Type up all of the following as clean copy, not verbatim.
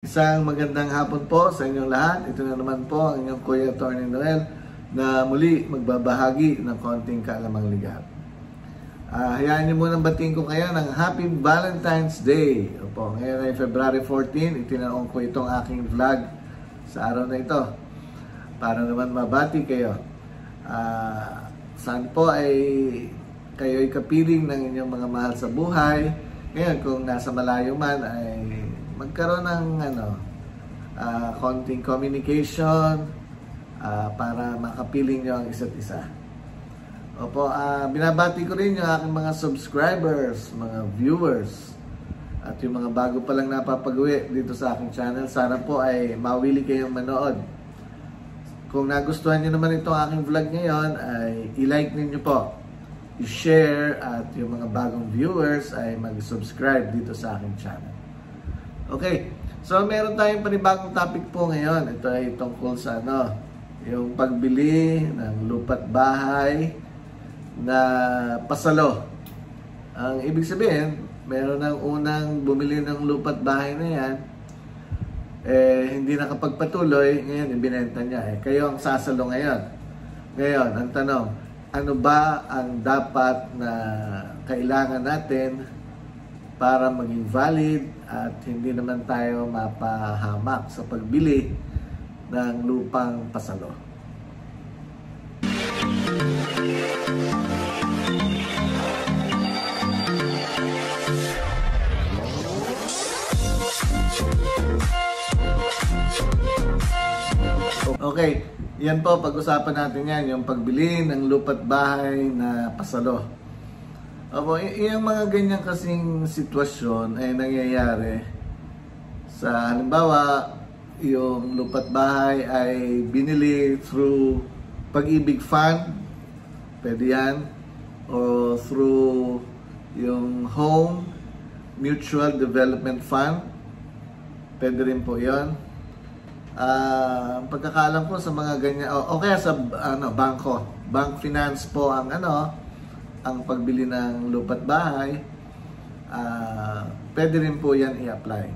Isang magandang hapon po sa inyong lahat. Ito na naman po ang inyong Kuya Attorney Noel na muli magbabahagi ng konting kaalamang ligat. Hayaan niyo munang batiin ko kayo ng Happy Valentine's Day. Opo, ngayon ay February 14. Itinanong ko itong aking vlog sa araw na ito para naman mabati kayo. Saan po ay kayo ay kapiling ng inyong mga mahal sa buhay. Ngayon, kung nasa malayo man ay magkaroon ng konting communication para makapiling nyo ang isa't isa. Opo, binabati ko rin yung aking mga subscribers, mga viewers, at yung mga bago pa lang napapagawi dito sa aking channel. Sana po ay mawili kayong manood. Kung nagustuhan nyo naman itong aking vlog ngayon, ay i-like ninyo po, i-share, at yung mga bagong viewers ay mag-subscribe dito sa aking channel. Okay, so meron tayong panibagong topic po ngayon. Ito ay tungkol sa yung pagbili ng lupa't bahay na pasalo. Ang ibig sabihin, meron ng unang bumili ng lupa't bahay na yan, hindi nakapagpatuloy, ngayon ibinenta niya. Kayo ang sasalo ngayon. Ngayon, ang tanong, ano ba ang dapat na kailangan natin para maging valid at hindi naman tayo mapahamak sa pagbili ng lupang pasalo? Okay, yan po, pag-usapan natin yan, yung pagbili ng lupa't bahay na pasalo. Opo, yung mga ganyan kasing sitwasyon ay nangyayari sa halimbawa, yung lupa't bahay ay binili through Pag-ibig Fund, pwede yan, o through yung Home Mutual Development Fund, pwede rin po yun. Pagkakaalam ko sa mga ganyan, o kaya sa bangko, bank finance po ang ang pagbili ng lupa't bahay, pwede rin po yan i-apply.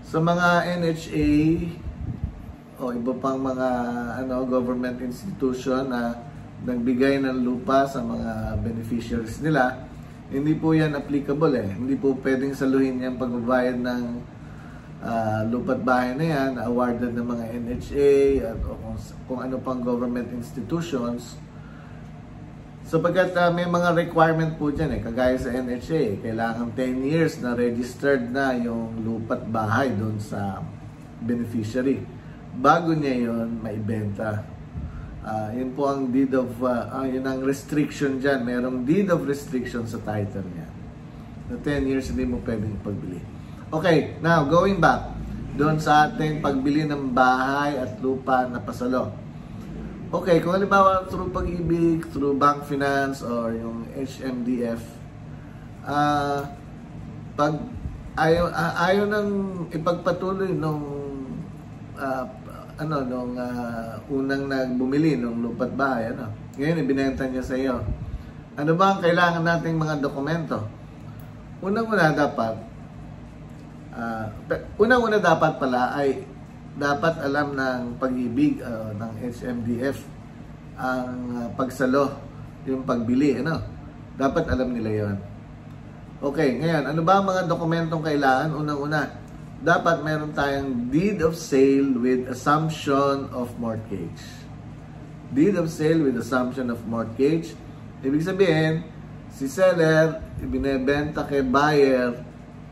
Sa mga NHA o iba pang mga government institution na nagbigay ng lupa sa mga beneficiaries nila, hindi po yan applicable Hindi po pwedeng saluhin yung pagbabayad ng lupa't bahay na yan, awarded ng mga NHA at kung ano pang government institutions. Sapagkat may mga requirement po dyan kagaya sa NHA, kailangan 10 years na registered na yung lupa't bahay doon sa beneficiary bago niya yon maibenta. Yun po ang deed of, yun ang restriction dyan. Merong deed of restriction sa title niya. Na 10 years hindi mo pwedeng pagbili. Okay, now going back doon sa ating pagbili ng bahay at lupa na pasalo. Okay, kung halimbawa through Pag-ibig, through bank finance, or yung HMDF, pag ayaw nang ipagpatuloy nung unang nagbumili ng lupa't bahay, ngayon ibinenta niya sa iyo. Ano ba ang kailangan nating mga dokumento? Unang-una dapat pala ay dapat alam ng Pag-ibig, ng HMDF ang pagsalo, yung pagbili, dapat alam nila yon. Okay, ngayon, ano ba ang mga dokumentong kailangan? Unang-una, dapat meron tayong deed of sale with assumption of mortgage. Deed of sale with assumption of mortgage, ibig sabihin, si seller, ibinebenta kay buyer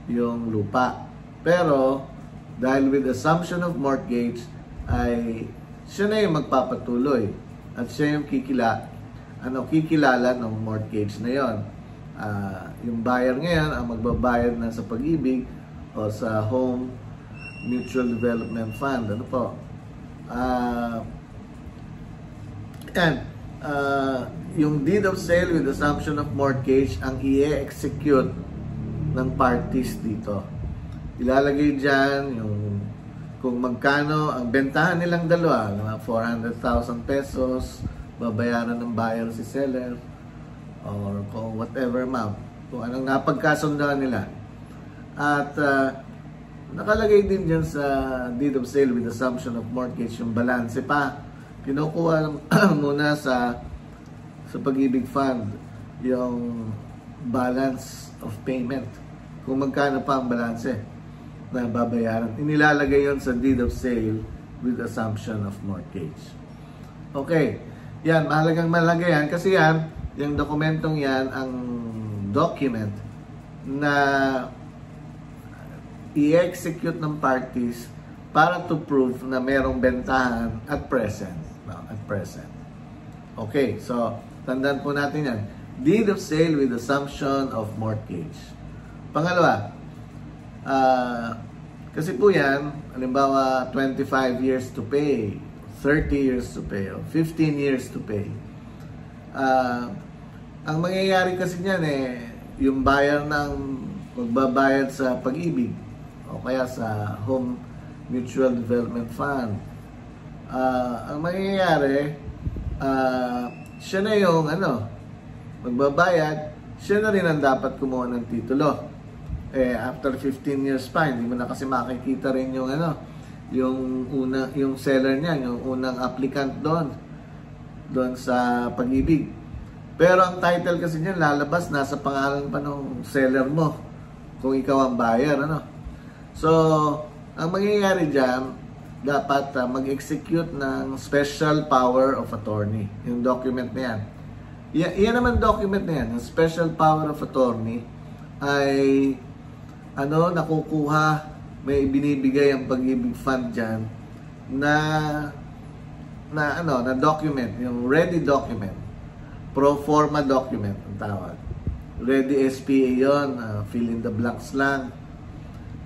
yung lupa. Pero, dahil with assumption of mortgage, ay siya na yung magpapatuloy. At siya yung kikilala ng mortgage na yon. Yung buyer ngayon ang magbabayad na sa Pag-ibig o sa Home Mutual Development Fund. Yung deed of sale with assumption of mortgage ang i-execute ng parties dito. Ilalagay dyan yung kung magkano ang bentahan nilang dalawa, 400,000 pesos, babayaran ng buyer si seller, or kung whatever amount, kung anong napagkasundoan nila. At Nakalagay din dyan sa deed of sale with assumption of mortgage yung balance pa. Kinukuha muna sa Pag-ibig Fund yung balance of payment. Kung magkano pa ang balance na babayaran. Inilalagay yon sa deed of sale with assumption of mortgage. Okay. Yan, mahalagang malagay yan kasi yan, yung dokumentong yan, ang document na i-execute ng parties para to prove na merong bentahan at present. Okay, so tandaan po natin yan. Deed of sale with assumption of mortgage. Pangalawa, kasi po yan, halimbawa 25 years to pay, 30 years to pay, or 15 years to pay. Ang mangyayari kasi niyan yung buyer ng magbabayad sa Pag-ibig o kaya sa Home Mutual Development Fund. Ang mangyayari, siya na yung magbabayad, siya na rin ang dapat kumuha ng titulo. After 15 years pa, hindi mo na kasi makikita rin yung yung seller niya, yung unang applicant doon sa Pag-ibig. Pero ang title kasi niyan lalabas, nasa pangalan pa ng seller mo kung ikaw ang buyer, So, ang mangyayari dyan, dapat mag-execute ng special power of attorney. Yung document na yan. Yan naman document na yan. Yung special power of attorney ay nakukuha, may binibigay ang Pag-ibig Fund dyan na document, yung ready document, pro forma document ang tawag. Ready SPA yon, fill in the blanks lang.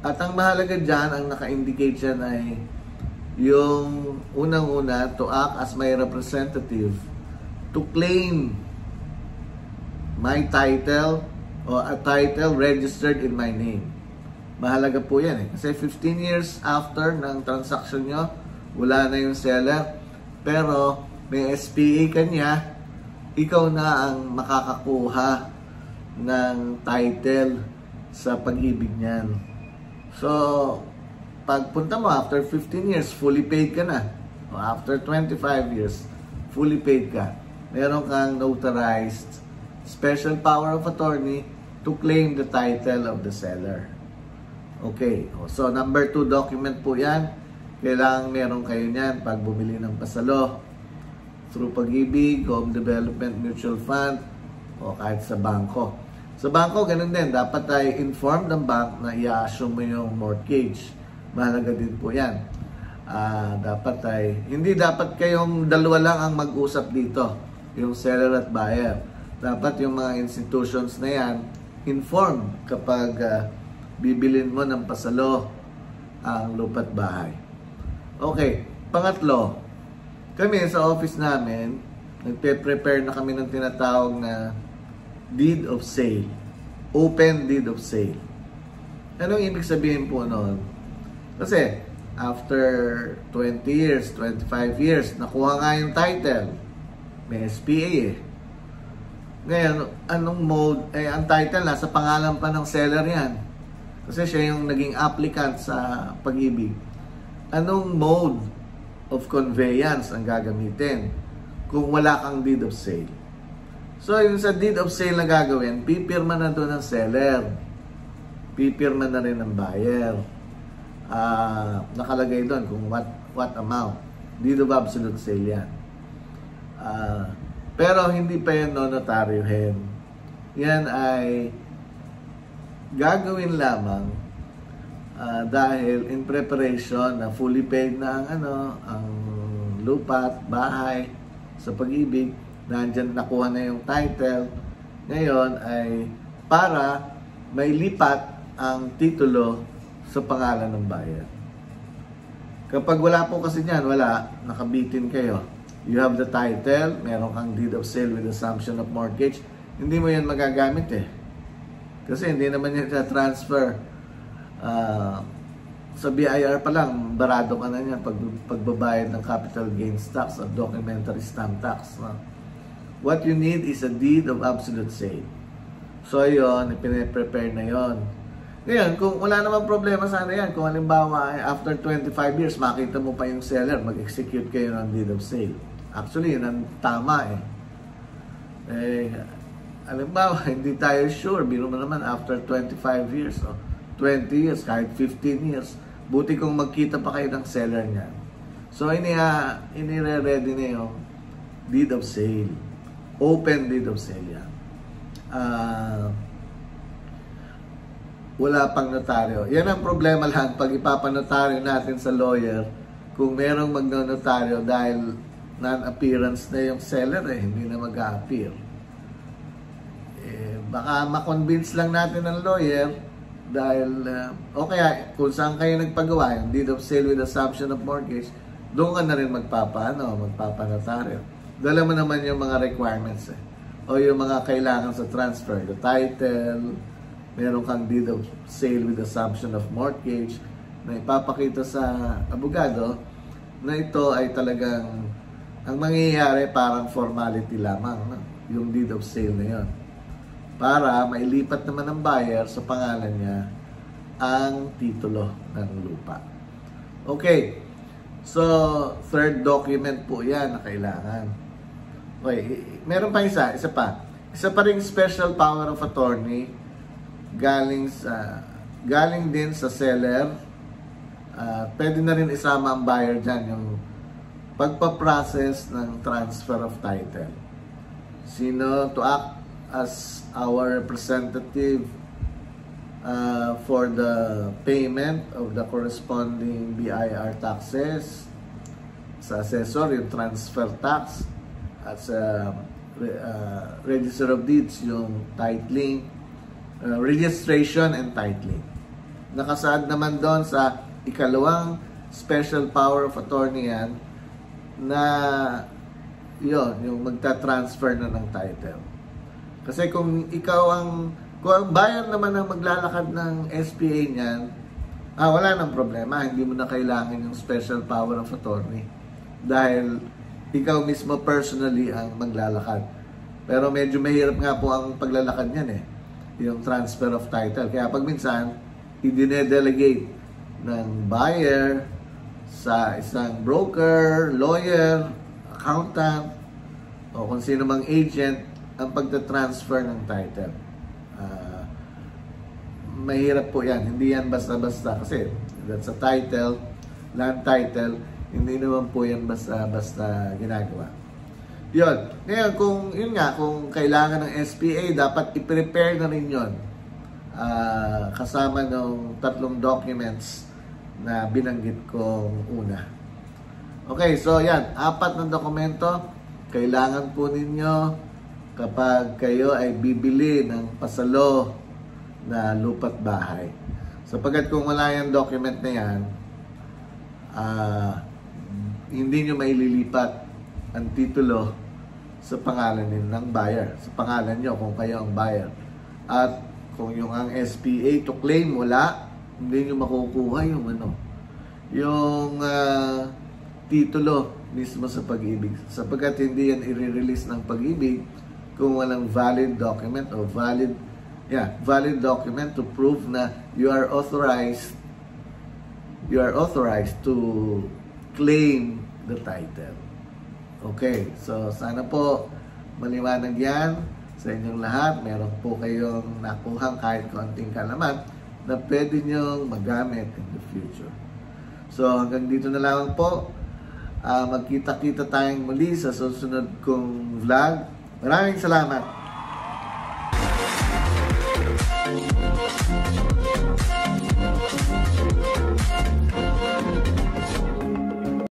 At ang mahalaga dyan, ang naka-indicate dyan ay yung unang-una, to act as my representative to claim my title or a title registered in my name. Mahalaga po yan kasi 15 years after ng transaction nyo, wala na yung seller, pero may SPA kanya, ikaw na ang makakakuha ng title sa Pag-ibig niyan. So, pagpunta mo after 15 years, fully paid ka na. O after 25 years, fully paid ka. Meron kang notarized special power of attorney to claim the title of the seller. Okay. So, number 2 document po yan. Kailangan meron kayo niyan pag bumili ng pasalo through Pag-ibig, Home Development Mutual Fund, o kahit sa bangko. Sa bangko, ganun din. Dapat ay inform ng bank na i-assume mo yung mortgage. Mahalaga din po yan. Hindi dapat kayong dalawa lang ang mag-usap dito, yung seller at buyer. Dapat yung mga institutions na yan, inform kapag bibilin mo ng pasalo ang lupa't bahay. Okay, pangatlo, kami sa office namin, nagpe-prepare na kami ng tinatawag na deed of sale. Open deed of sale. Anong ibig sabihin po noon? Kasi, after 20 years, 25 years, nakuha nga yung title. May SPA Ngayon, anong mode? Ang title, nasa pangalan pa ng seller yan. Kasi siya yung naging applicant sa Pag-ibig. Anong mode of conveyance ang gagamitin kung wala kang deed of sale? So, yung sa deed of sale na gagawin, pipirma na doon ng seller. Pipirma na rin ng buyer. Nakalagay doon kung what amount. Deed of absolute sale yan. Pero hindi pa yan notaryohin. Yan ay gagawin lamang dahil in preparation na fully paid na ang lupa at bahay sa Pag-ibig. Nandyan nakuha na yung title. Ngayon ay para may lipat ang titulo sa pangalan ng buyer. Kapag wala po kasi niyan, wala, nakabitin kayo. You have the title, meron kang deed of sale with assumption of mortgage, hindi mo yan magagamit Kasi hindi naman yan transfer. Sa BIR pa lang, barado ka na yan pagbabayad ng capital gains tax at documentary stamp tax. What you need is a deed of absolute sale. So, yun, ipine-prepare na yon. Ngayon, kung wala namang problema sana yan, kung halimbawa after 25 years, makita mo pa yung seller, mag-execute kayo ng deed of sale. Actually, yun ang tama halimbawa, hindi tayo sure, biro mo naman after 25 years, 20 years, kahit 15 years, buti kung magkita pa kayo ng seller niya. So, inire-ready na yung deed of sale. Open deed of sale yan. Wala pang notaryo. Yan ang problema lang pag ipapanotaryo natin sa lawyer kung merong magnotaryo dahil non-appearance na yung seller hindi na mag-a-appear. Baka makonvince lang natin ng lawyer dahil o kaya kung saan kayo nagpagawa yung deed of sale with assumption of mortgage, doon ka na rin magpapanotaryo. Dala mo naman yung mga requirements o yung mga kailangan sa transfer, the title, meron kang deed of sale with assumption of mortgage na ipapakita sa abogado na ito ay talagang ang mangyayari parang formality lamang, yung deed of sale na yun. Para mailipat naman ng buyer sa pangalan niya ang titulo ng lupa. Okay, so third document po yan na kailangan. Okay, meron pa isa pa. Isa pa ring special power of attorney galing din sa seller. Pwede na rin isama ang buyer dyan, yung pagpaprocess ng transfer of title. Sino to act as our representative for the payment of the corresponding BIR taxes, sa assessor yung transfer tax, at sa register of deeds yung titling, registration and titling. Nakasaad naman doon sa ikalawang special power of attorney yan na yung magta-transfer na ng title. Kasi kung ang buyer naman ang maglalakad ng SPA niyan, wala nang problema, hindi mo na kailangan yung special power of attorney dahil ikaw mismo personally ang maglalakad. Pero medyo mahirap nga po ang paglalakad niyan yung transfer of title. Kaya pag minsan, i-delegate ng buyer sa isang broker, lawyer, accountant, o kung sino mang agent ang pagta-transfer ng title. Mahirap po yan. Hindi yan basta-basta kasi that's a title, land title, hindi naman po yan basta-basta ginagawa. Yun. Ngayon, kung kailangan ng SPA, dapat i-prepare na rin yun. Kasama ng 3 documents na binanggit kong una. Okay, so yan. 4 na dokumento. Kailangan po ninyo kapag kayo ay bibili ng pasalo na lupa't bahay. Sapagkat kung wala yung document na yan, hindi nyo maililipat ang titulo sa pangalan ng buyer, sa pangalan nyo kung kayo ang buyer. At kung yung ang SPA to claim wala, hindi nyo makukuha yung titulo mismo sa pag-ibig. Sapagkat hindi yan i-release ng pag-ibig kung walang valid document o valid document to prove na you are authorized to claim the title. Okay, so sana po maliwanag yan sa inyong lahat. Meron po kayong nakuhang kahit konting kalaman na pwede nyong magamit in the future. So hanggang dito na lang po. Magkita-kita tayong muli sa susunod kong vlog. Maraming salamat!